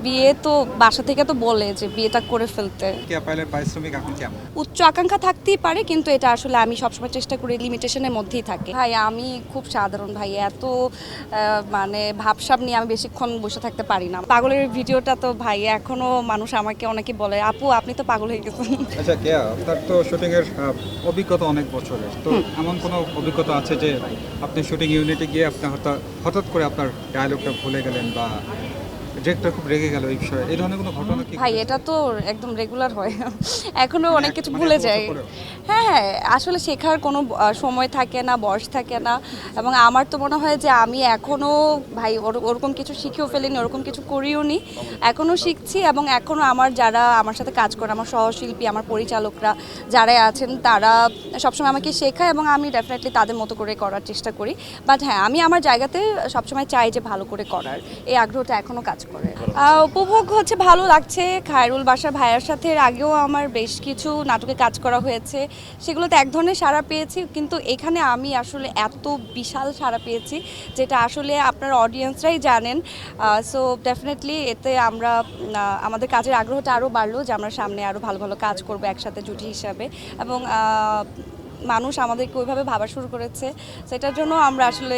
বিয়ে তো বাসা থেকে তো বলে যে বিয়েটা করে ফেলতে। কেয়া পাইলের পারিশ্রমিক এখন কেমন? উচ্চ আকাঙ্ক্ষা থাকতেই পারে, কিন্তু এটা আসলে আমি সবসময় চেষ্টা করি লিমিটেশনের মধ্যেই থাকে। ভাই আমি খুব সাধারণ ভাই, এত মানে ভাবসাব নিয়ে আমি বেশিক্ষণ বসে থাকতে পারি না। পাগলের ভিডিওটা তো ভাই এখনো মানুষ আমাকে অনেকে বলে আপু আপনি তো পাগল হয়ে গেছেন। আচ্ছা কেয়া, আপনার তো শুটিং এর অভিজ্ঞতা অনেক বছরের, তো এমন কোনো অভিজ্ঞতা আছে যে আপনি শুটিং ইউনিটে গিয়ে আপনি হঠাৎ করে আপনার ডায়লগটা ভুলে গেলেন বা ডিরেক্টর খুব রেগে গেল এই বিষয়ে, এই ধরনের কোনো ঘটনা কি? ভাই এটা তো একদম রেগুলার হয়, এখনো অনেক কিছু মানে ভুলে এত বছর যায়। পরেও? হ্যাঁ হ্যাঁ, আসলে শেখার কোনো সময় থাকে না, বয়স থাকে না। এবং আমার তো মনে হয় যে আমি এখনো ভাই ওরকম কিছু শিখেও ফেলিনি, ওরকম কিছু করিও নি, এখনো শিখছি। এবং এখনো আমার যারা আমার সাথে কাজ করে, আমার সহশিল্পী, আমার পরিচালকরা যারা আছেন, তারা সবসময় আমাকে শেখায় এবং আমি ডেফিনেটলি তাদের মতো করে করার চেষ্টা করি। বাট হ্যাঁ, আমি আমার জায়গাতে সবসময় চাই যে ভালো করে করার, এই আগ্রহটা এখনো কাজ করে। উপভোগ হচ্ছে, ভালো লাগছে। খায়রুল বাসার ভাইয়ার সাথে এর আগেও আমার বেশ কিছু নাটকে কাজ করা হয়েছে, সেগুলোতে এক ধরনের সাড়া পেয়েছি, কিন্তু এখানে আমি আসলে এত বিশাল সাড়া পেয়েছি যেটা আসলে আপনার অডিয়েন্সরাই জানেন। সো ডেফিনেটলি এতে আমরা আমাদের কাজের আগ্রহটা আরও বাড়লো যে আমরা সামনে আরও ভালো ভালো কাজ করবো একসাথে জুটি হিসাবে। এবং মানুষ আমাদেরকে ওইভাবে ভাবা শুরু করেছে, সেটার জন্য আমরা আসলে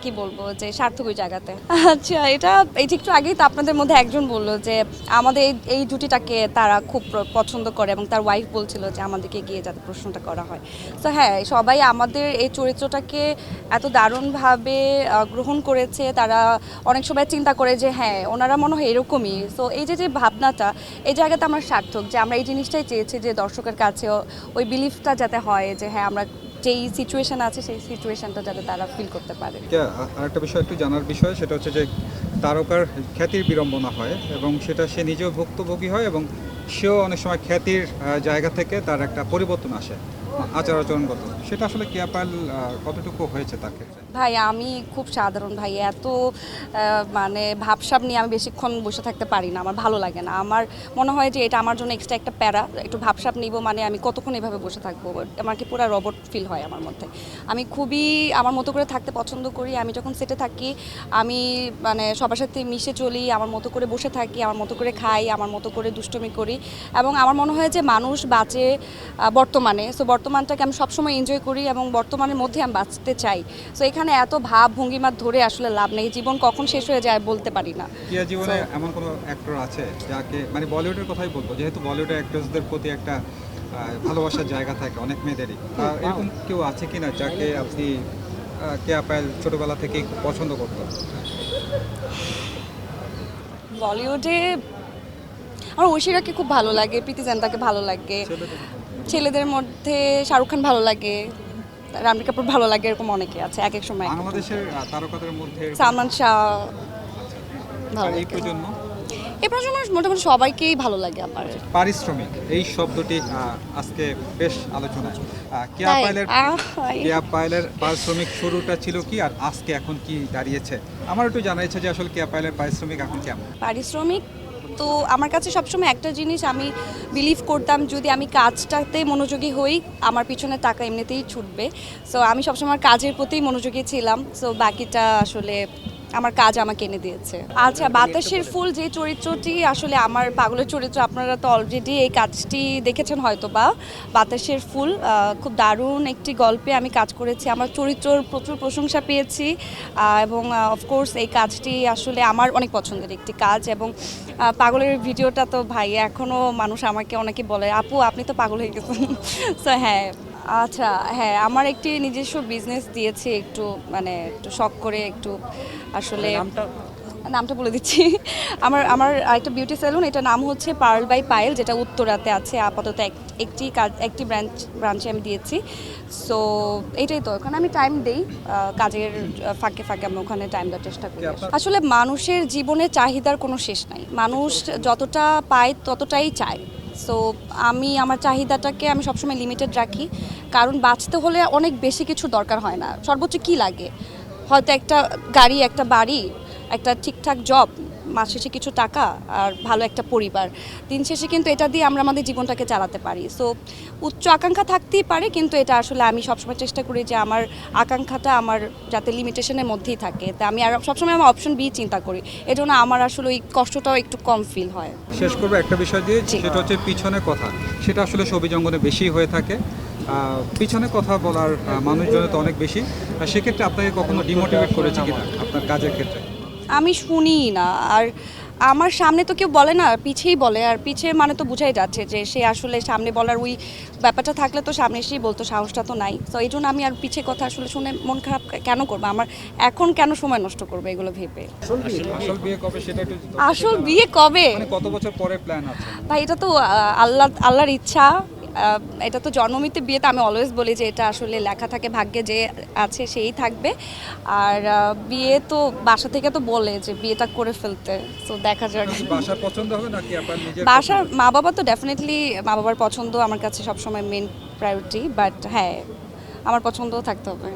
কি বলবো যে সার্থক ওই জায়গাতে। আচ্ছা, এটা একটু আগেই তো আপনাদের মধ্যে একজন বললো যে আমাদের এই জুটিটাকে তারা খুব পছন্দ করে, এবং তার ওয়াইফ বলছিল যে আমাদেরকে গিয়ে যাতে প্রশ্নটা করা হয়। তো হ্যাঁ, সবাই আমাদের এই চরিত্রটাকে এত দারুণভাবে গ্রহণ করেছে। তারা অনেক সময় চিন্তা করে যে হ্যাঁ ওনারা মনে হয় এরকমই। সো এই যে ভাবনাটা, এই জায়গাতে আমরা সার্থক যে আমরা এই জিনিসটাই চেয়েছি যে দর্শকের কাছে ওই বিলিফটা যাতে হয় যে হ্যাঁ আমরা যেই সিচুয়েশন আছে সেই সিচুয়েশনটা যাতে তারা ফিল করতে পারে। আরেকটা বিষয় একটু জানার বিষয়, সেটা হচ্ছে যে তারকার খ্যাতির বিড়ম্বনা হয় এবং সেটা সে নিজেও ভুক্তভোগী হয় এবং সেও অনেক সময় খ্যাতির জায়গা থেকে তার একটা পরিবর্তন আসে আচার আচরণগত, সেটা আসলে কেয়া পায়েল কতটুকু হয়েছে তার ক্ষেত্রে? ভাই আমি খুব সাধারণ ভাই, এত মানে ভাবসাব নিয়ে আমি বেশিক্ষণ বসে থাকতে পারি না, আমার ভালো লাগে না। আমার মনে হয় যে এটা আমার জন্য এক্সট্রা একটা প্যারা, একটু ভাবসাব নিব মানে আমি কতক্ষণ এভাবে বসে থাকবো, আমার কি পুরো রোবট ফিল হয় আমার মধ্যে। আমি খুবই আমার মতো করে থাকতে পছন্দ করি। আমি যখন সেটে থাকি আমি মানে সবার সাথে মিশে চলি, আমার মতো করে বসে থাকি, আমার মতো করে খাই, আমার মতো করে দুষ্টুমি করি। এবং আমার মনে হয় যে মানুষ বাঁচে বর্তমানে, সো বর্তমানটাকে আমি সবসময় এনজয় করি এবং বর্তমানের মধ্যে আমি বাঁচতে চাই। সো এখানে এত ভাব ভঙ্গিমা ধরে আসলে লাভ নেই, জীবন কখন শেষ হয়ে যায় বলতে পারি না। কিয়া জীবনে এমন কোনো অ্যাক্টর আছে যাকে, মানে বলিউডের কথাই বলবো, যেহেতু বলিউডের অ্যাক্টরসদের প্রতি একটা ভালোবাসার জায়গা থাকে অনেক মেয়েদেরই, এরকম কেউ আছে কিনা যাকে আপনি কেয়া পায়েল ছোটবেলা থেকেই খুব পছন্দ করতেন? বলিউডে আমার ঐশ্বরিয়াকে খুব ভালো লাগে, প্রীতি জিন্টাকে ভালো লাগে, ছেলেদের মধ্যে শাহরুখ খান ভালো লাগে, রণবীর কাপুর ভালো লাগে, এরকম অনেকে আছে এক এক সময়। বাংলাদেশের তারকাদের মধ্যে সালমান শাহ ভালো এই লাগে। প্রজন্ম? এই প্রজন্মের মোটামুটি সবাইকেই ভালো লাগে আমার। পারিশ্রমিক এই শব্দটি আজকে বেশ আলোচনায়। কেয়া তাই? পায়েলের কেয়া পায়েলের পারিশ্রমিক শুরুটা ছিল কি আর আজকে এখন কি দাঁড়িয়েছে? আমার একটু জানার ইচ্ছা যে আসলে কেয়া পায়েলের পারিশ্রমিক এখন কেমন? পারিশ্রমিক তো আমার কাছে সবসময় একটা জিনিস আমি বিলিভ করতাম, যদি আমি কাজটাতে মনোযোগী হই আমার পিছনে টাকা এমনিতেই ছুটবে। সো আমি সবসময় কাজের প্রতিই মনোযোগী ছিলাম। সো বাকিটা আসলে আমার কাজ আমাকে এনে দিয়েছে। আচ্ছা, বাতাসের ফুল যে চরিত্রটি আসলে আমার পাগলের চরিত্র, আপনারা তো অলরেডি এই কাজটি দেখেছেন হয়তো বা। বাতাসের ফুল খুব দারুণ একটি গল্পে আমি কাজ করেছি, আমার চরিত্রর প্রচুর প্রশংসা পেয়েছি। এবং অফকোর্স এই কাজটি আসলে আমার অনেক পছন্দের একটি কাজ। এবং পাগলের ভিডিওটা তো ভাই এখনও মানুষ আমাকে অনেকে বলে আপু আপনি তো পাগল হয়ে গেছেন। সো হ্যাঁ, আচ্ছা হ্যাঁ, আমার একটি নিজস্ব বিজনেস দিয়েছি, একটু মানে একটু শখ করে একটু আসলে নামটা বলে দিচ্ছি। আমার আমার একটা বিউটি সেলুন, এটার নাম হচ্ছে পার্ল বাই পায়েল, যেটা উত্তরাতে আছে আপাতত। একটি ব্রাঞ্চে আমি দিয়েছি। সো এটাই তো, ওখানে আমি টাইম দেই, কাজের ফাঁকে ফাঁকে আমি ওখানে টাইম দেওয়ার চেষ্টা করি। আসলে মানুষের জীবনে চাহিদার কোনো শেষ নাই, মানুষ যতটা পায় ততটাই চায়। সো আমি আমার চাহিদাটাকে আমি সবসময় লিমিটেড রাখি, কারণ বাঁচতে হলে অনেক বেশি কিছু দরকার হয় না। সর্বোচ্চ কী লাগে, হয়তো একটা গাড়ি, একটা বাড়ি, একটা ঠিকঠাক জব, মাস শেষে কিছু টাকা আর ভালো একটা পরিবার, দিন শেষে কিন্তু এটা দিয়ে আমরা আমাদের জীবনটাকে চালাতে পারি। সো উচ্চ আকাঙ্ক্ষা থাকতেই পারে, কিন্তু এটা আসলে আমি সবসময় চেষ্টা করি যে আমার আকাঙ্ক্ষাটা আমার যাতে লিমিটেশনের মধ্যেই থাকে, তা আমি আর সবসময় আমার অপশন বি চিন্তা করি, এজন্য আমার আসলে ওই কষ্টটাও একটু কম ফিল হয়। শেষ করবো একটা বিষয় দিয়ে, জি। সেটা হচ্ছে পিছনের কথা। সেটা আসলে সবুজ অঙ্গনে বেশি হয়ে থাকে। পিছনে কথা বলার মানুষজনের তো অনেক বেশি। সেক্ষেত্রে আপনাকে কখনো ডিমোটিভেট করেছে কিনা আপনার কাজের ক্ষেত্রে? আমি শুনি না, আর আমার সামনে তো কেউ বলে না, পিছেই বলে, আর পিছে মানে তো বোঝাই যাচ্ছে যে সে আসলে সামনে বলার ওই ব্যাপারটা থাকলে তো সামনে এসেই বলতো, সাহসটা তো নাই। তো এই জন্য আমি আর পিছে কথা আসলে শুনে মন খারাপ কেন করবো, আমার এখন কেন সময় নষ্ট করবো এগুলো ভেবে। আসল বিয়ে কবে সেটা একটু আসল বিয়ে কবে মানে কত বছর পরে প্ল্যান আছে? ভাই, এটা তো আল্লাহর ইচ্ছা। এটা তো জন্মমৃত্যু বিয়েতে আমি অলওয়েজ বলি যে এটা আসলে লেখা থাকে, ভাগ্যে যে আছে সেই থাকবে। আর বিয়ে তো বাসা থেকে তো বলে যে বিয়েটা করে ফেলতে, তো দেখা যাক। বাসার পছন্দ হবে নাকি আপনার নিজের বাসার মা বাবা তো ডেফিনেটলি, মা বাবার পছন্দ আমার কাছে সবসময় মেন প্রায়োরিটি, বাট হ্যাঁ আমার পছন্দও থাকতে হবে।